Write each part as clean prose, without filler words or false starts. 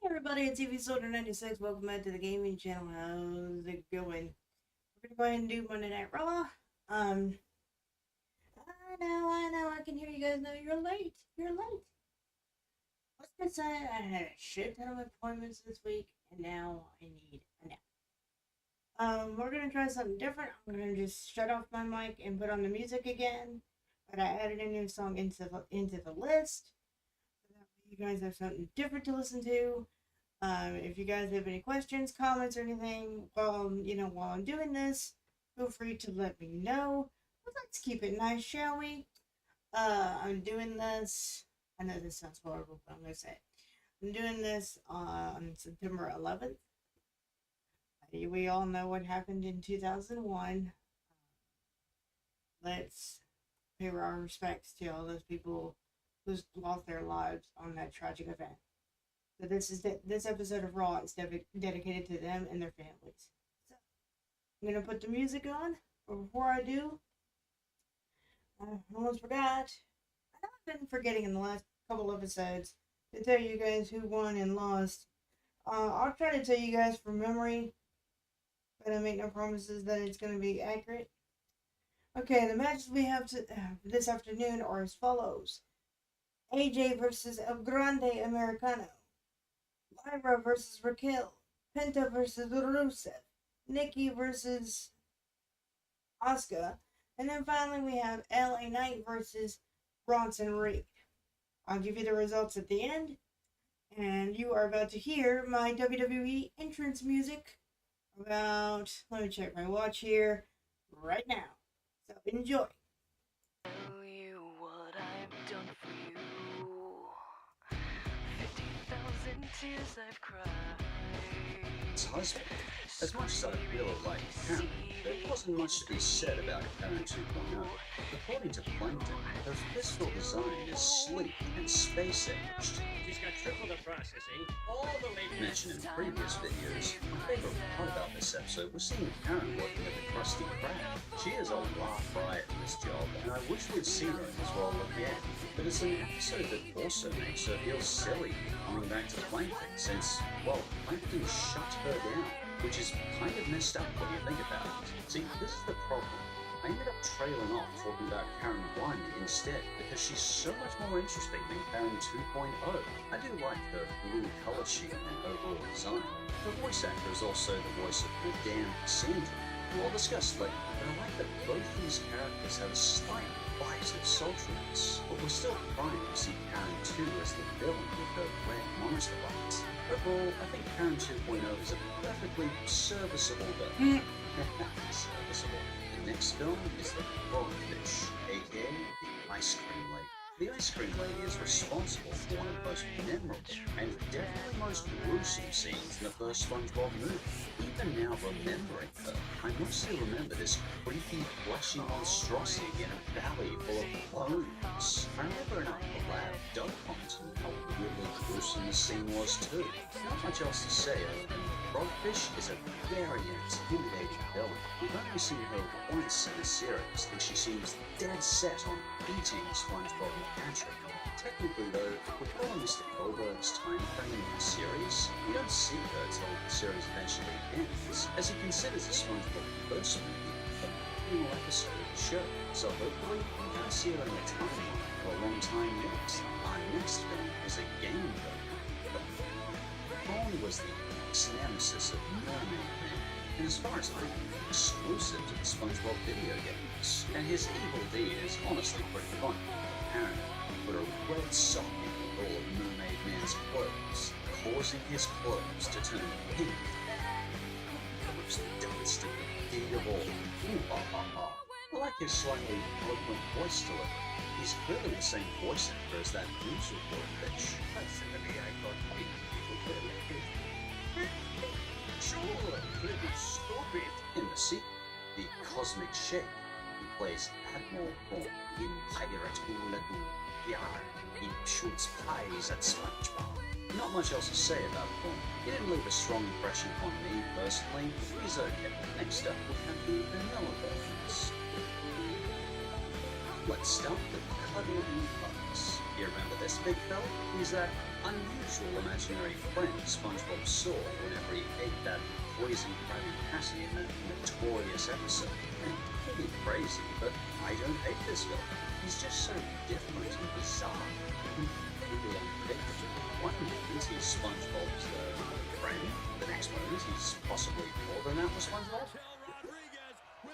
Everybody, it's TV Soldier 96. Welcome back to the gaming channel. How's it going? We're gonna go ahead and do Monday Night Raw. I know, I can hear you guys know you're late. You're late. Let's just say I had a shit ton of appointments this week, and now I need a nap. We're gonna try something different. I'm gonna just shut off my mic and put on the music again. But I added a new song into the list. So that way you guys have something different to listen to. If you guys have any questions, comments, or anything while I'm doing this, feel free to let me know. But let's keep it nice, shall we? I'm doing this. I know this sounds horrible, but I'm gonna say it. I'm doing this on September 11th. We all know what happened in 2001. Let's pay our respects to all those people who lost their lives on that tragic event. So this episode of Raw is dedicated to them and their families. So I'm gonna put the music on, but before I do, I almost forgot. I know I've been forgetting in the last couple episodes to tell you guys who won and lost. I'll try to tell you guys from memory, but I make no promises that it's gonna be accurate. Okay, the matches we have this afternoon are as follows: AJ versus Grande Americano. Lyra versus Raquel, Penta versus Rusev, Nikki versus Asuka, and then finally we have LA Knight versus Bronson Reed. I'll give you the results at the end, and you are about to hear my WWE entrance music let me check my watch here, right now. So enjoy. Tell you what I've done for you. 50,000 tears I've cried. His husband. As much as I really like Karen, there wasn't much to be said about Karen 2.0. According to Penta, her physical design is sleek and space-aged. She's got triple the processing, all the latest. Mentioned in previous videos, my favorite part about this episode was seeing Karen working at the Krusty Krab. She is a lot brighter at this job, and I wish we'd seen her in this role again. But it's an episode that also makes her feel silly coming back to Plankton, since, well, Plankton shut her down, which is kind of messed up when you think about it. See, this is the problem. I ended up trailing off talking about Karen 1 instead, because she's so much more interesting than Karen 2.0. I do like the blue color scheme and overall design. The voice actor is also the voice of Madame Cassandra, who I'll discuss later, but I like that both these characters have a slight bite of sultriness, but we're still primed to see Karen 2 as the villain with her red monster lights. Overall, I think Karen 2.0 is a perfectly serviceable villain. Serviceable. The next film is The Frogfish, aka The Ice Cream Lady. The Ice Cream Lady is responsible for one of the most memorable and definitely most gruesome scenes in the first SpongeBob movie. Even now remembering her, I mostly remember this creepy, fleshy monstrosity in a valley full of bones. I remember an Upper Lab Doug commented how weirdly gruesome the scene was too. Not much else to say other than Frogfish is a very intimidating villain. We've only seen her once in the series, and she seems dead set on eating SpongeBob and Patrick. Technically though, with all Mr. Goldberg's time frame in the series, we don't see her till the series eventually ends, as he considers the SpongeBob first movie a final episode of the show. So hopefully, we're going to see her in the timeline for a long time yet. Our next film is a game program. Ron was the ex-nemesis of Mermaid Man, and as far as I know, exclusive to the SpongeBob video games. And his evil deed is honestly pretty fun. Karen put a red sock in all of Mermaid Man's clothes, causing his clothes to turn pink. The most devastating deed of all. Ooh, ha ha ha. I like his slightly eloquent voice delivery. He's clearly the same voice actor as that news report bitch. Personally, I thought people could have made it. Sure, Pretty stupid. in the sequel, The Cosmic Shake, he plays Admiral Thorne in Pirate Lagoon. Yar, he shoots pies at SpongeBob. Not much else to say about Thorne. He didn't leave a strong impression on me personally, but he's okay. Next up, we have the vanilla versions. Let's start with Cuddle and Pugs. You remember this big fella? He's that unusual imaginary friend SpongeBob saw whenever he ate that poison Krabby Patty in that notorious episode. And he may be crazy, but I don't hate this villain. He's just so different and bizarre, and completely unpredictable. One minute he's SpongeBob's friend, the next moment he's possibly more than that for SpongeBob.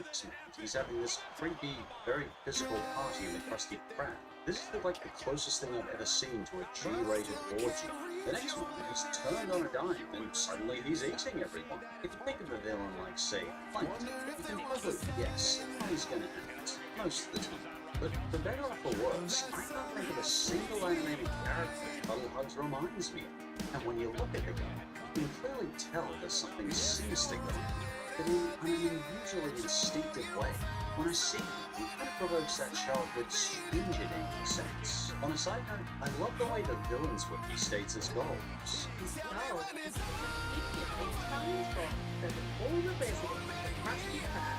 Next minute he's having this creepy, very physical party in the Krusty Krab. This is like the closest thing I've ever seen to a G-rated orgy. The next moment he's turned on a dime and suddenly he's eating everyone. If you think of a villain like, say, Penta, you can probably guess how he's going to act most of the time. But for better or for worse, I can't think of a single animated character Puddle Hugs reminds me of. And when you look at the guy, you can clearly tell there's something sinister going on, but in an unusually instinctive way. When I see him, he kind of provokes that childhood strange in any sense. On a side note, I love the way the villain's wiki states his goals. His goal is to defeat the times bomb so that all the residents of the Krusty Krab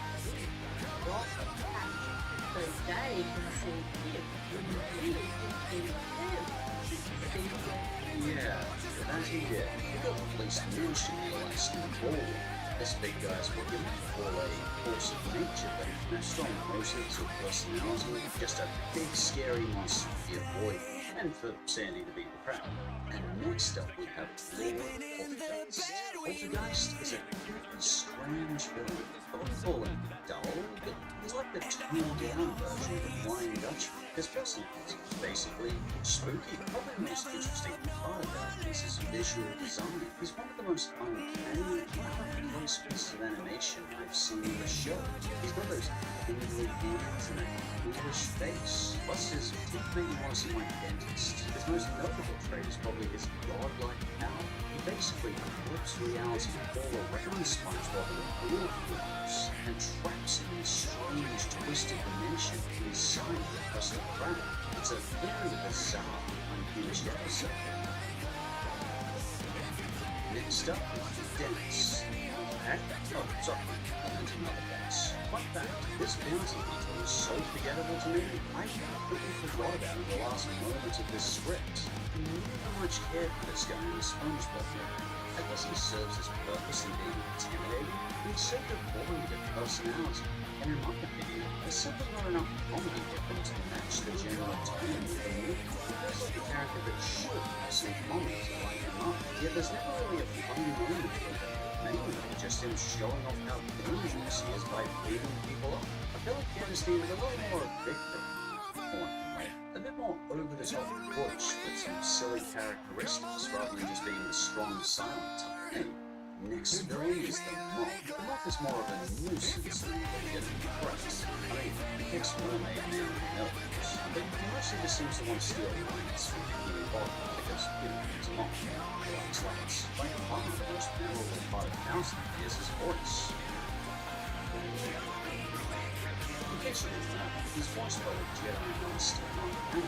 Bronson catch, so they can see him and he can see them. Yeah, that he did. He got at least mentioned the last ball. This big guy's what you might call a force of nature, but no strong motives or personality, just a big scary monster to be avoided, and for Sandy to be the crowd. And next up we have Lord Poltergeist. Poltergeist is a really strange villain. I wouldn't call him dull, but he's like the toned down version of the Flying Dutchman. His personality is basically spooky. Probably the most interesting part about him is his visual design. He's one of the most uncanny, out-of-place pieces of animation I've seen in the show. He's got those tingly hands and that foolish face. Plus his teeth make me want to see my dentist. His most notable trait is probably his godlike power. He basically flips reality all around SpongeBob in a pool of force and traps him in a strange, twisted dimension inside the Krusty Krab. It's a very bizarre, unhinged episode. Next up, Dennis. Oh, sorry, I meant another Dennis. Fun fact, this bounty hunter was so forgettable to me, I completely forgot about it the last moment of this script. I never much cared for this guy in the SpongeBob movie. I guess he serves his purpose in being intimidating, but he's so devoid of personality. And in my opinion, there's simply not enough comedy with him to match the general tone of the movie. He feels like a character that should have some comedy to light him up, yet there's never really a funny moment with him. Mainly just him showing off how dangerous he is by beating people up. I feel like Dennis needed a little more victim point. A bit more over-the-top push with some silly characteristics rather than just being the strong, silent type. Next villain is the Moth. The Moth is more of a nuisance than a impress. I mean, he kicks mermaid now and knows, but he mostly just seems to want to steal lines from Bikini Bottom because, he's a Moth. He likes lights. By far the most memorable part of the house is his voice. In case you didn't know, he's voiced by the Jedi Master Penta.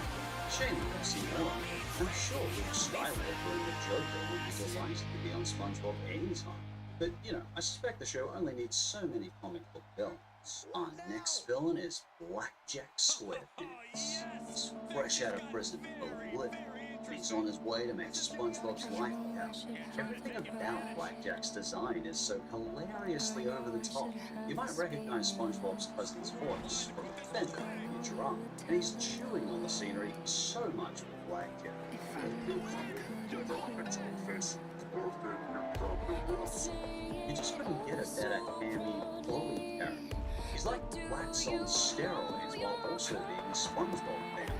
Shame we don't see more. I'm sure Luke Skywalker and the Joker would be delighted to be on SpongeBob anytime. But, I suspect the show only needs so many comic book villains. Our next villain is Blackjack Squarepants. He's fresh out of prison for living. He's on his way to make SpongeBob's life count. Everything about Blackjack's design is so hilariously over the top. You might recognize SpongeBob's cousin's voice from Penta in the drum, and he's chewing on the scenery so much with Blackjack. You just couldn't get a better hammy, bully character. He's like Wax on steroids while also being SpongeBob bound.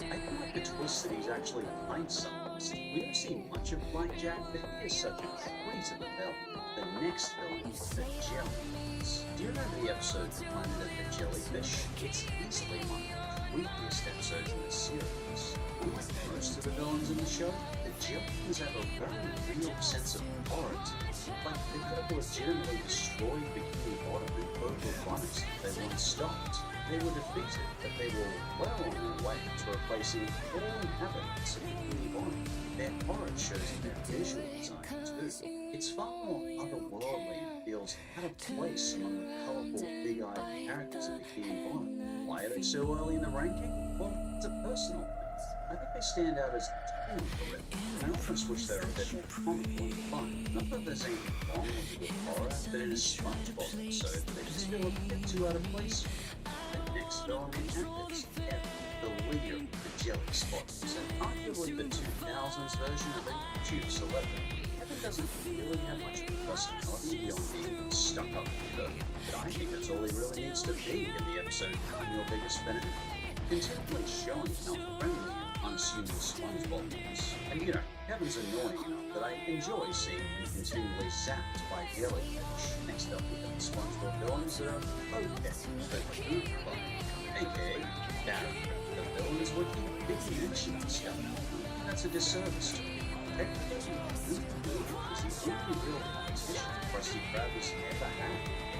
I do like the twist that he's actually hindsight. We don't see much of Blackjack, but he is such a treat of a villain. The next villain is the Jellyfish. Do you remember the episode The Planet of the Jellyfish? It's easily one of the creepiest episodes in the series. Unlike most of the villains in the show, the Jellyfish have a very real sense of horror to them. Like, they could have legitimately destroyed Bikini Bottom and Purple Planet if they weren't stopped. They were defeated, but they were well on their way to replacing all inhabitants of Bikini Bottom. Their horror shows in their visual design too. It's far more otherworldly and feels out of place among the colourful, big-eyed characters of Bikini Bottom. Why are they so early in the ranking? Well, it's a personal thing. I think they stand out as too horrific. I almost wish they were a bit more comical and fun. Not that there's anything wrong with good horror, but in a SpongeBob episode, they just feel a bit too out of place. The next villain we have is Kevin, the leader of the Jelly Spotters, and arguably the 2000s version of a YouTube celebrity. Kevin doesn't really have much personality beyond being stuck up leader, but I think that's all he really needs to be in the episode I'm Your Biggest Fan, continually showing how friendly and unassuming SpongeBob is. And you know, Kevin's annoying enough that I enjoy seeing him continually zapped by jellyfish. Next up, we have the SpongeBob villains that are okay, but good fun. AKA Barry, the villain is what he didn't mention this guy. That's a disservice to him. Technically, is the only real competition Krusty Krab has ever had,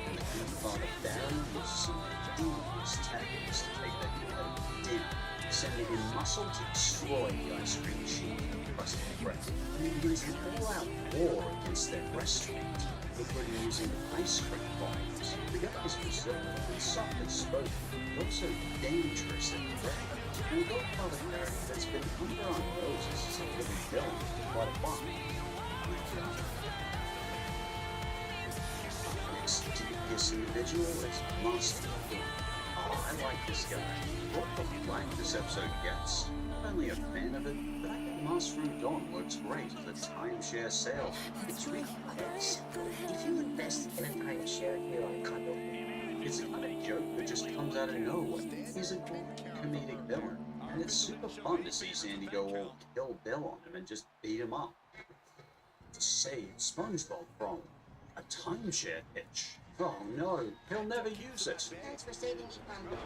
and the good father Barry uses some ingenious tactics to take that competitor down, sending him muscle to destroy the ice cream machine of Krusty Krab. And he begins an all-out war against their restaurant, including using ice cream bombs. The guy is resilient and softly spoken, but also dangerous and threatening. And Godfather Barry has been under our noses as a living villain for quite a while. Next devious individual is Master King. Oh, I like this guy. What the like this episode gets. Not only a fan of it, but I think Master Udon works great as a timeshare salesman. It's really nice. If you invest in a timeshare here on Condo, It's the kind of joke that just comes out of nowhere. He's a good comedic villain, and it's super fun to see Sandy go all Kill Bill on him and just beat him up. To save SpongeBob from a timeshare pitch. Oh no, he'll never use it. thanks for saving me from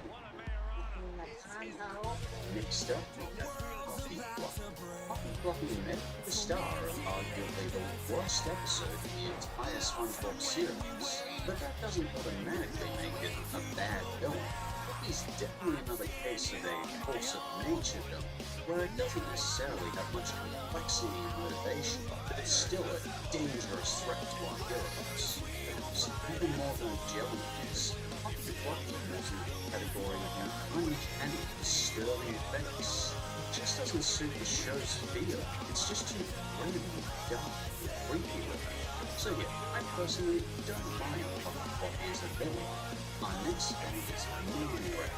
Next up, we have Coffee Fluffy. Coffee Fluffy may be the star of arguably the worst episode in the entire SpongeBob series, but that doesn't automatically make it a bad villain. Coffee's definitely another case of a force of nature villain, where it doesn't necessarily have much complexity and motivation, but it's still a dangerous threat to our heroes. Perhaps even more than a jellyfish, Coffee Fluffy falls into the category of an uncanny, disturbing face. It just doesn't suit the show's feel. It's just too incredibly dark and creepy looking. So yeah, I personally don't mind Coffee Fluffy as a villain. Our next villain is Ray.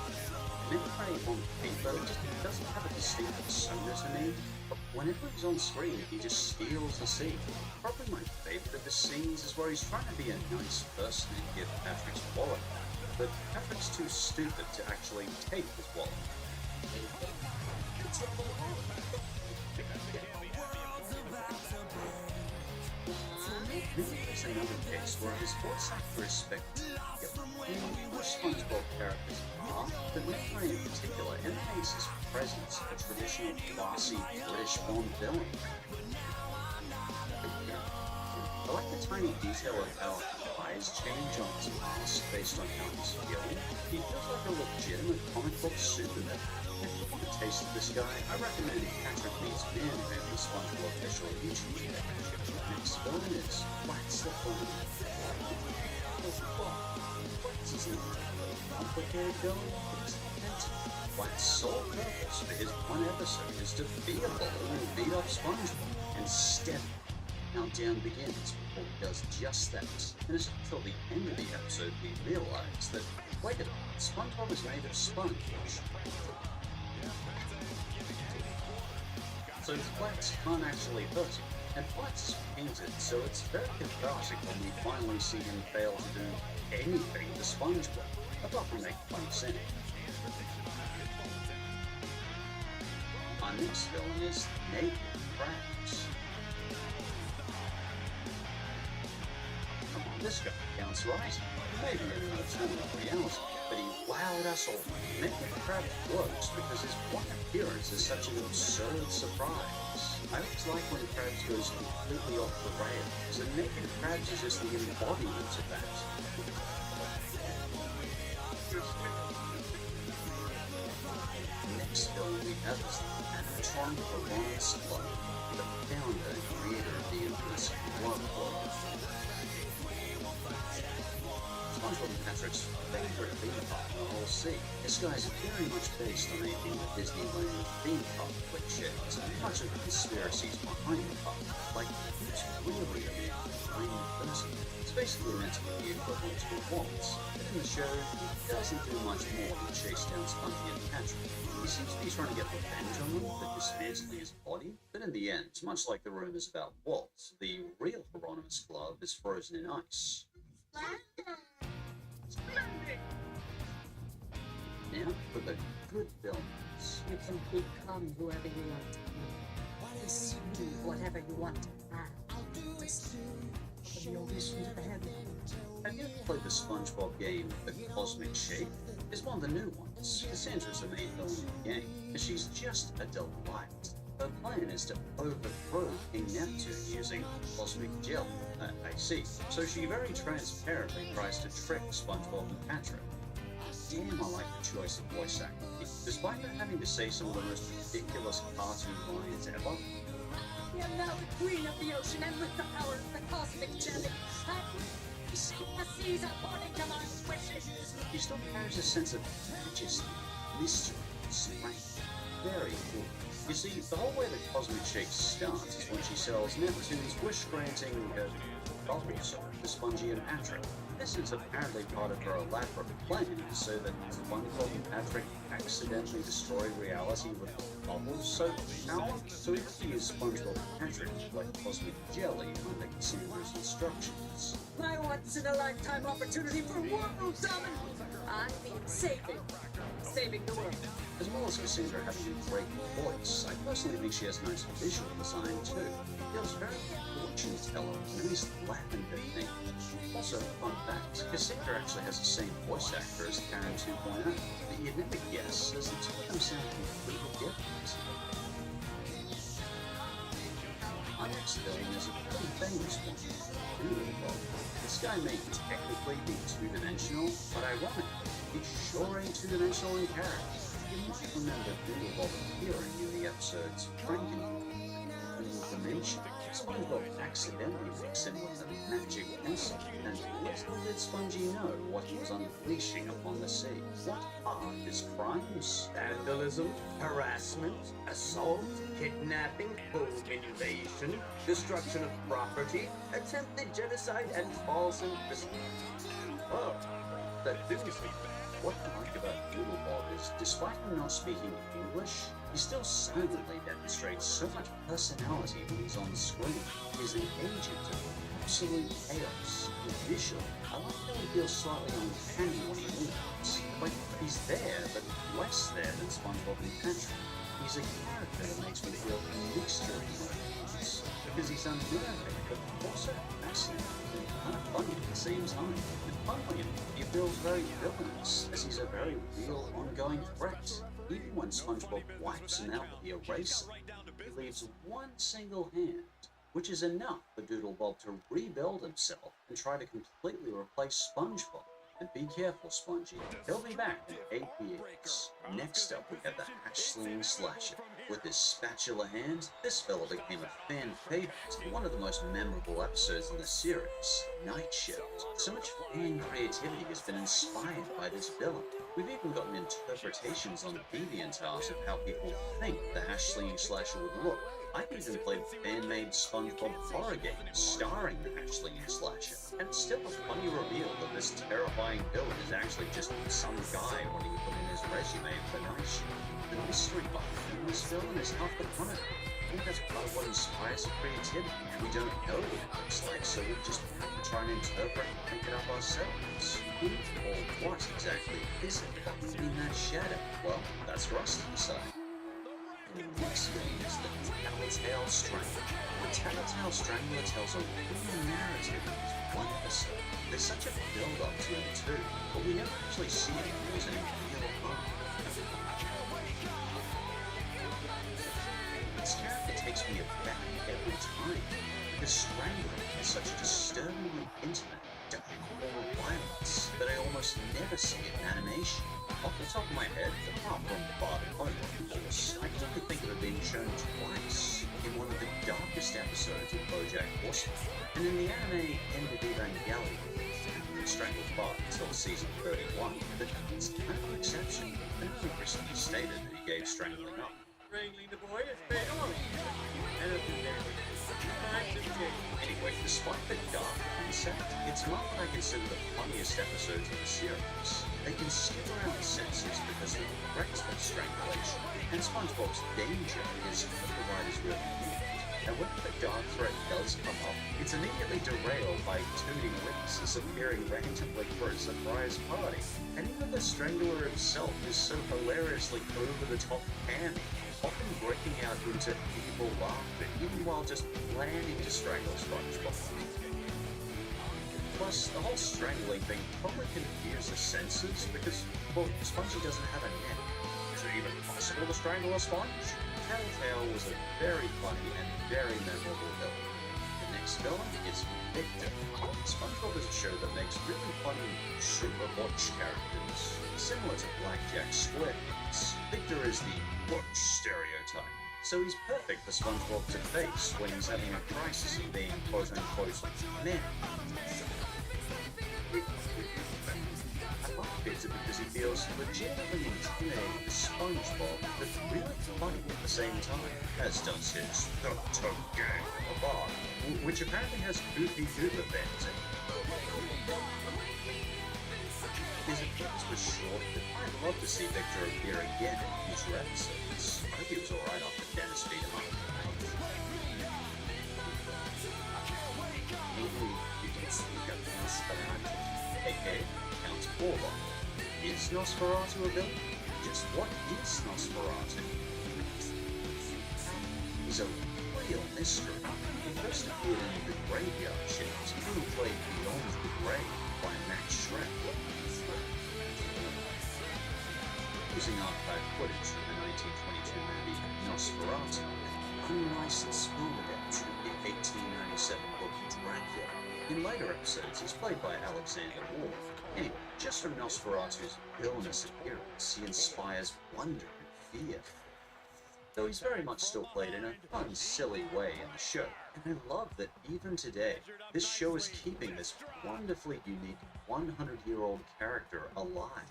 Ray on paper just doesn't have a distinct persona to me, but whenever he's on screen, he just steals the scene. Probably my favorite of the scenes is where he's trying to be a nice person and give Patrick's wallet back, but Patrick's too stupid to actually take his wallet. Maybe there's another case where his voice actor is spectacular. Most SpongeBob characters are, but Ray in particular emanates his presence of a traditional classy British Bond villain. I like the tiny detail of how eyes change on his mask based on how he's feeling. He feels like a legitimate comic book supervillain. If you want a taste of this guy, I recommend Patrick Meets Man in the SpongeBob official YouTube channel. Next villain is Flats the Phone. Flats isn't a complicated villain, it's Penta. Flats' sole purpose for his one episode is to be a bully and beat up SpongeBob, and steady. Countdown begins before he does just that, and it's until the end of the episode we realize that, wait a minute, SpongeBob is made of sponge. So Flats can't actually hurt him, and Flats is painted, so it's very cathartic when we finally see him fail to do anything to SpongeBob, apart from make funny sense. Our next villain is Naked Krabs. Come on, this guy counts right. Maybe in an alternate reality, but he wowed us all. Naked Krabs works because his one appearance is such an absurd surprise. I always like when Krabs goes completely off the rails, and Naked Krabs is just the embodiment of that. Next villain we have is the animatronic Alliance Club, the founder and creator of the infamous Club. SpongeBob and Patrick's favorite theme park in the whole sea. This guy's very much based on a in the Disneyland theme park cliches, and much of the conspiracies behind the park, like who's really a flying person. It's basically meant to be the equivalent to a waltz, but in the show, he doesn't do much more than chase down Spongy and Patrick. He seems to be trying to get revenge on them for dismantling his body, but in the end, much like the rumors about Walt, the real Hieronymus glove is frozen in ice. Now for the good villains. You can become whoever you want to be. Just do whatever you want to have. Just for the audition to the heaven. Have you ever played the SpongeBob game, The Cosmic Shape? It's one of the new ones. Cassandra's the main villain of the game, and she's just a delight. Her plan is to overthrow King Neptune using cosmic gel. I see. So she very transparently tries to trick SpongeBob and Patrick. Damn, I like the choice of voice acting. Despite her having to say some of the most ridiculous cartoon lines ever, I am now the queen of the ocean, and with the power of the cosmic jelly, the seas are according to my wishes. she still carries a sense of majesty, mystery, and strength. Very cool. You see, the whole way the Cosmic Shake starts is when she sells Neptune's wish-granting bubbles to Spongy and Patrick. This is apparently part of her elaborate plan so that SpongeBob and Patrick accidentally destroy reality with bubbles. So we have to use SpongeBob and Patrick like cosmic jelly under Cassandra's instructions. My once-in-a-lifetime opportunity for world dominance. I mean saving the world. As well as Cassandra having a great voice, I personally think she has nice visual design too. It feels very fortune teller, nice lavender thing. Also, fun fact, Cassandra actually has the same voice actor as Karen 2.0, but you'd never guess, as the two of them sound completely different. Our next villain is a pretty famous one, Doodlebug. This guy may technically be two-dimensional, but ironically, he's sure ain't two-dimensional in character. You might remember Doodlebug appearing in the episodes Franken and Dimension. SpongeBob accidentally mixed in with a magic pencil, and little did Spongy know what he was unleashing upon the sea. What are his crimes? Vandalism, harassment, assault, kidnapping, home invasion, destruction of property, attempted genocide, and false imprisonment. Oh, that didn't seem bad. What I like about Doodlebug is, despite him not speaking English, he still silently demonstrates so much personality when he's on screen. He's an agent of absolute chaos. And visually, I like how he feels slightly uncanny when he moves. Like he's there, but less there than SpongeBob and Patrick. He's a character that makes me feel a mixture of emotions, because he's unnerving, but also fascinating and kind of funny at the same time. Funnily enough, he feels very villainous, as he's a very real, ongoing threat. Even when SpongeBob wipes him out with the eraser, he leaves one single hand, which is enough for Doodlebug to rebuild himself and try to completely replace SpongeBob. And be careful, Spongy. He'll be back in 8 weeks. Next up, we have the Hash-Slinging Slasher. With his spatula hand, this fella became a fan favorite in one of the most memorable episodes in the series, Night Shift. So much fan creativity has been inspired by this villain. We've even gotten interpretations on DeviantArt of how people think the Hash-Slinging Slasher would look. I've even played fan-made SpongeBob horror games starring the Hash-Slinging Slasher, and it's still a funny reveal that this terrifying villain is actually just some guy wanting to put in his resume for Night Shift. The mystery behind this villain is half the fun of it. I think that's part of what inspires creativity. We don't know what it looks like, so we just have to try and interpret and think it up ourselves. Who or what exactly is it behind that shadow? Well, that's for us to decide. Next game is the Telltale Strangler. The Telltale Strangler tells a real narrative in one episode. There's such a build-up to it too, but we never actually see it cause any real harm. This character takes me aback every time, because Strangler is such a disturbingly intimate, dark form of violence that I almost never see in animation. Off the top of my head, apart from Father Home, of course, I can only think of it being shown twice in one of the darkest episodes of BoJack Horseman, and in the anime End of Evangelion. been strangled far until season 31, but it's kind of an exception. And he recently stated that he gave strangling up. Strangling the boy is paid off. And up to there. Times have changed. Anyway, despite the dark concept, it's not what I consider the funniest episodes of the series. They can skip around the senses because of the threats of strangulation, and SpongeBob's danger is what the writers really need. And when the dark threat does come up, it's immediately derailed by tooting witnesses appearing randomly for a surprise party. And even the Strangler himself is so hilariously over-the-top hammy, often breaking out into evil laughter, even while just planning to strangle SpongeBob. Plus, the whole strangling thing probably confused the senses because, well, Spongy doesn't have a neck. Is it even possible to strangle a sponge? Telltale was a very funny and very memorable villain. The next villain is Victor. SpongeBob is a show that makes really funny super butch characters. Similar to Blackjack Squarepants, Victor is the butch stereotype. So he's perfect for SpongeBob to face when he's having a crisis of being quote-unquote men. I love Victor because he feels legitimately intimidating to SpongeBob, but really funny at the same time, as does his thug gang of bar, which apparently has goofy goober bands in it. His appearance was short, but I'd love to see Victor appear again in future episodes. I hope he was alright after Dennis beat him up. Maybe you can speak up Nosferatu. A.k.a. Count Orlok. Is Nosferatu a villain? Just what is Nosferatu? He's a real mystery. He first appeared in The Graveyard Shift, who played Beyond the Grave by Max Schreck. Using archive footage from the 1922 movie Nosferatu, an unlicensed film adaptation of the 1897 book Dracula. In later episodes, he's played by Alexander Ward. Anyway, just from Nosferatu's villainous appearance, he inspires wonder and fear. Though he's very much still played in a fun, silly way in the show. And I love that even today, this show is keeping this wonderfully unique 100-year-old character alive.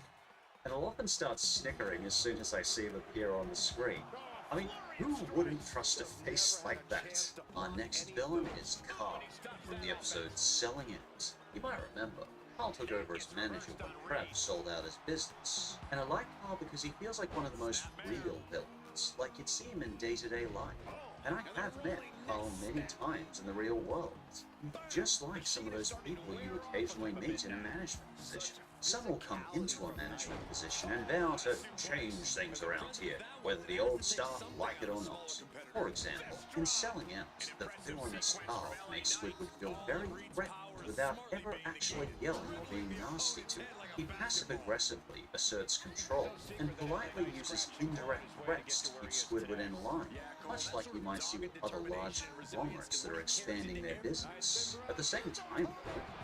And I'll often start snickering as soon as I see him appear on the screen. I mean, who wouldn't trust a face like that? Our next villain is Carl, from the episode Selling Out. You might remember, Carl took over as manager when Krabs sold out his business. And I like Carl because he feels like one of the most real villains, like you'd see him in day-to-day life. And I have met Carl many times in the real world, just like some of those people you occasionally meet in a management position. Some will come into a management position and vow to change things around here, whether the old staff like it or not. For example, in Selling Out, the villainous Carl makes Squidward feel very threatened without ever actually yelling or being nasty to him. He passive-aggressively asserts control and politely uses indirect threats to keep Squidward in line, much like you might see with other large conglomerates that are expanding their business. At the same time,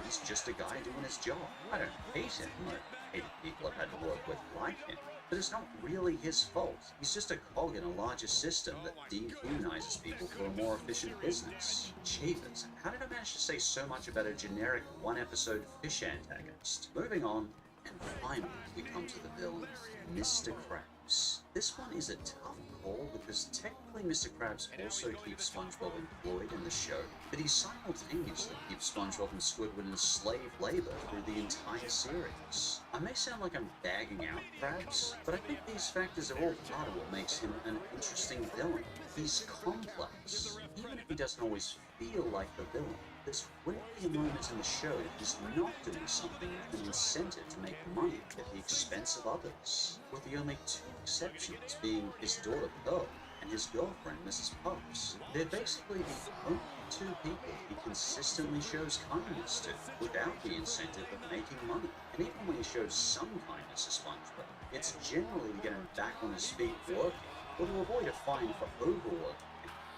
he's just a guy doing his job. I don't hate him, I hated people I've had to work with like him, but it's not really his fault. He's just a cog in a larger system that dehumanizes people for a more efficient business. Jeebus, how did I manage to say so much about a generic one-episode fish antagonist? Moving on, and finally we come to the villain, Mr. Krabs. This one is a tough call because technically Mr. Krabs also keeps SpongeBob employed in the show, but he simultaneously keeps SpongeBob and Squidward in slave labor through the entire series. I may sound like I'm bagging out Krabs, but I think these factors are all part of what makes him an interesting villain. He's complex, even if he doesn't always feel like the villain. There's rarely a moment in the show that he's not doing something with an incentive to make money at the expense of others, with the only two exceptions being his daughter Pearl and his girlfriend Mrs. Puffs. They're basically the only two people he consistently shows kindness to without the incentive of making money. And even when he shows some kindness to SpongeBob, it's generally to get him back on his feet working or to avoid a fine for overworking.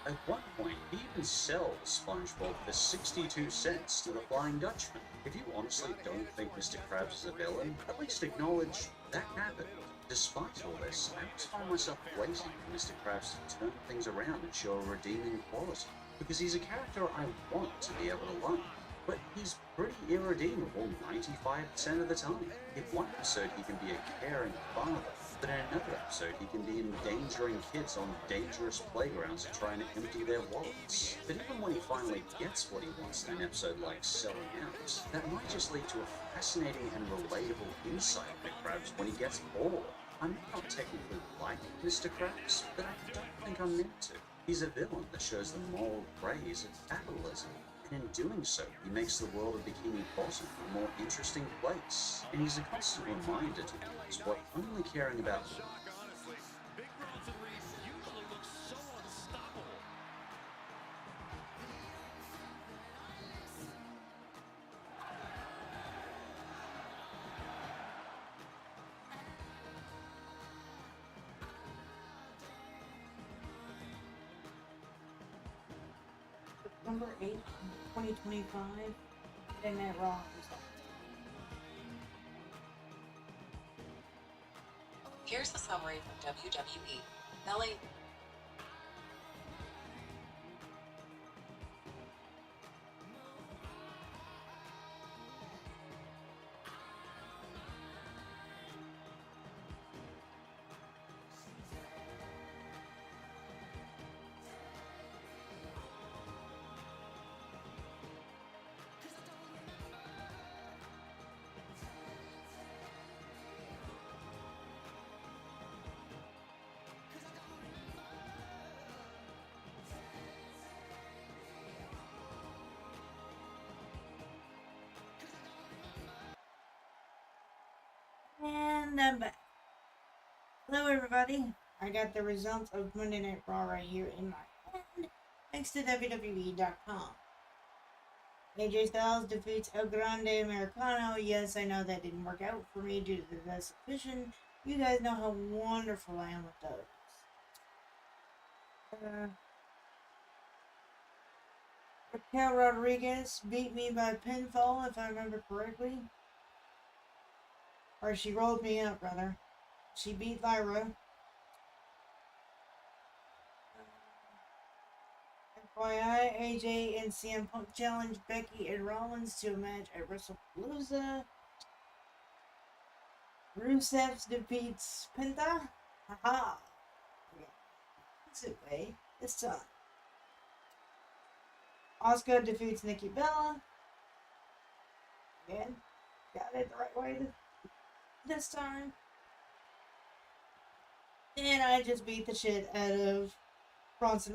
At one point, he even sells SpongeBob for 62 cents to the Flying Dutchman. If you honestly don't think Mr. Krabs is a villain, at least acknowledge that happened. Despite all this, I always find myself waiting for Mr. Krabs to turn things around and show a redeeming quality, because he's a character I want to be able to like. but he's pretty irredeemable 95% of the time. In one episode he can be a caring father, but in another episode he can be endangering kids on dangerous playgrounds trying to empty their wallets. But even when he finally gets what he wants in an episode like Selling Out, that might just lead to a fascinating and relatable insight into Krabs when he gets bored. I may not technically like Mr. Krabs, but I don't think I'm meant to. He's a villain that shows the moral praise of capitalism. And in doing so, he makes the world of Bikini Bottom a more interesting place. And he's a constant reminder to us what only caring about Number 8, 2025, and that Raw result. Here's the summary from WWE. Nelly. And I'm back. Hello everybody. I got the results of Monday Night Raw right here in my hand, thanks to WWE.com. AJ Styles defeats El Grande Americano. Yes, I know that didn't work out for me due to the submission. You guys know how wonderful I am with those. Raquel Rodriguez beat me by pinfall, if I remember correctly. Or she rolled me up, rather. She beat Lyra. FYI, AJ and CM Punk challenged Becky and Rollins to a match at WrestlePalooza. Rusev defeats Penta. Haha. Yeah. That's it, way. This time. Asuka defeats Nikki Bella. Again. Got it the right way this time. And I just beat the shit out of Bronson.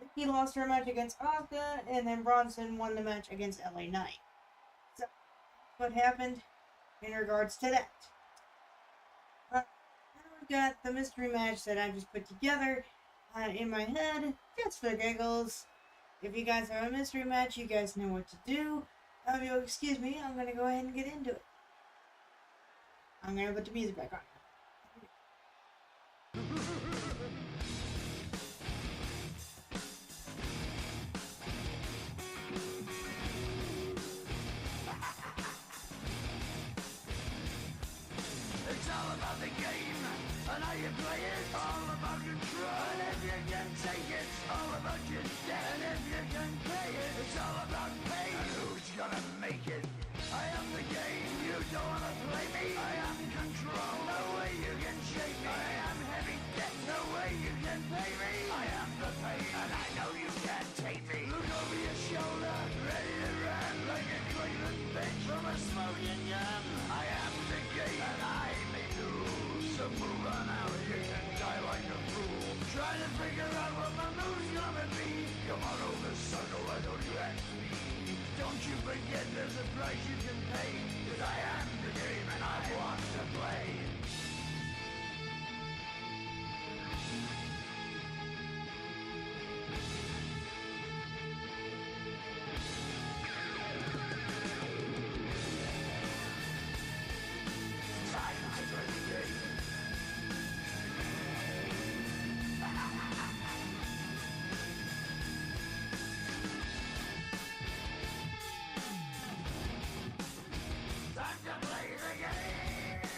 Nikki lost her match against Asuka, and then Bronson won the match against LA Knight. So, what happened in regards to that? Now we've got the mystery match that I just put together in my head, just for giggles. If you guys have a mystery match, you guys know what to do. If you'll excuse me, I'm going to go ahead and get into it. I'm going to put the music back on. It's all about the game and how you play it. All about control. And if you can take it, it's all about your debt. And if you can play it, it's all about pain. And who's gonna make it? I am the game. You don't wanna play me. I am control. No way you can shake me. I am heavy debt. No way you can pay me. I am the pain, and I know you can't take me. Look over your shoulder, ready to run like a Cleveland bench from a smoking gun. I am the game, and I may lose. So move on out, you can die like a fool. Trying to figure out what my move's gonna be. Come on over, sucker, why don't you ask me? Don't you forget there's a price you can pay. 'Cause I am the game and I want to play. Time to play the game. Time to play the game.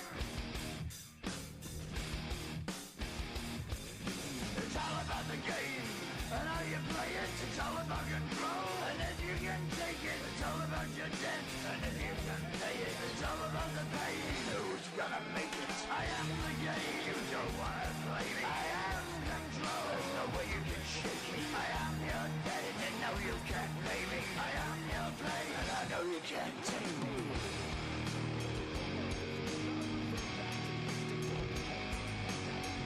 can't take me.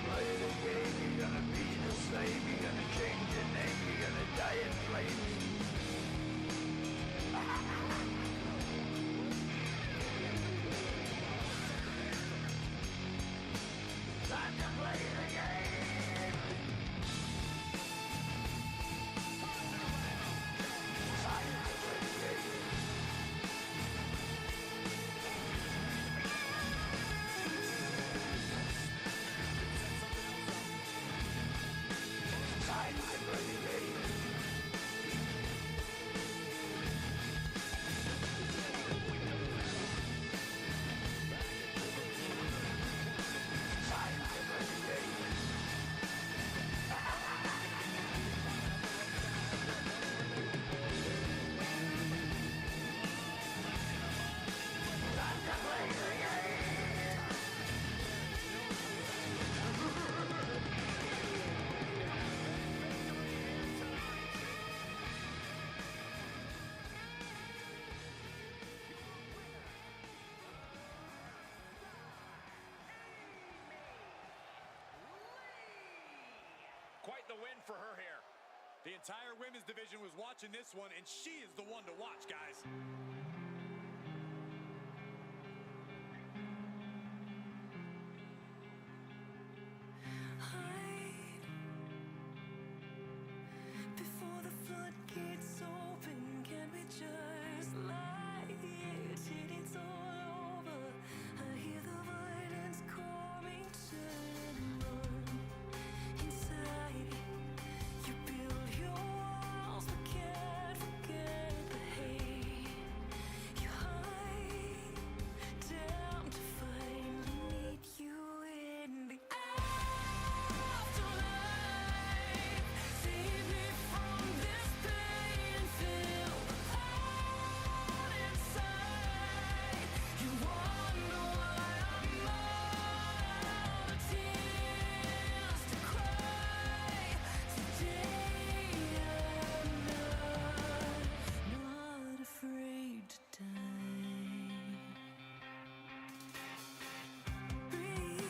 Play the game, you're gonna be the slave, you're gonna change your name, you're gonna die in flames. Time to play the game. Time to play the game. Time to play the game. Time to play the game. Time to play the game. Quite the win for her here. The entire women's division was watching this one, and she is the one to watch, guys. Hide before the floodgates open. Can we just lie here till it's all over? I hear the violence calling, turn and run. Inside, you build your walls, but can't forget the hate. You hide down to finally meet you in the afterlife. Save me from this pain, fill the hole inside. You wonder why I'm out of tears to cry. Today I'm not afraid to die. Breathe.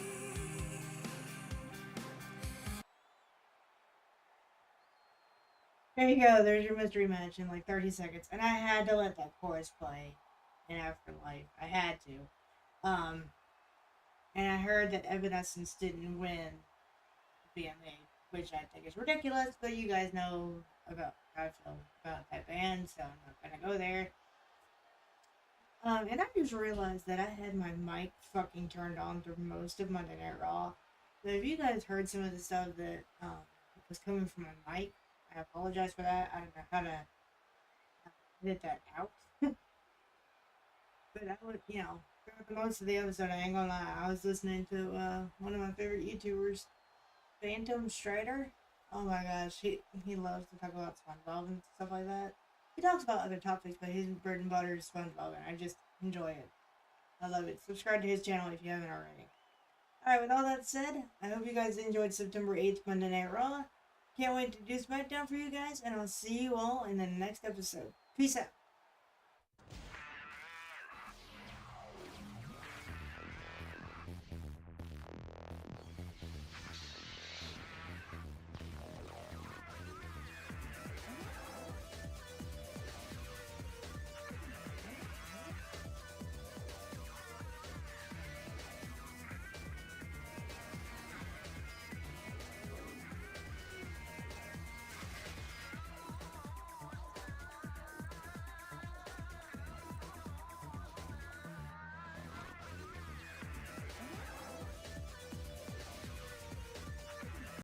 There you go. There's your mystery match in like 30 seconds. And I had to let that chorus play in Afterlife. I had to. And I heard that Evanescence didn't win BMA, which I think is ridiculous, but you guys know about how I feel about that band, so I'm not gonna go there. And I just realized that I had my mic fucking turned on through most of Monday Night Raw. So if you guys heard some of the stuff that was coming from my mic, I apologize for that. I don't know how to edit that out. But I would, throughout most of the episode, I ain't gonna lie, I was listening to one of my favorite YouTubers, Phantom Strider. Oh my gosh, he loves to talk about SpongeBob and stuff like that. He talks about other topics, but his bread and butter is SpongeBob, and I just enjoy it. I love it. Subscribe to his channel if you haven't already. Alright, with all that said, I hope you guys enjoyed September 8th Monday Night Raw. Can't wait to do SmackDown for you guys, and I'll see you all in the next episode. Peace out.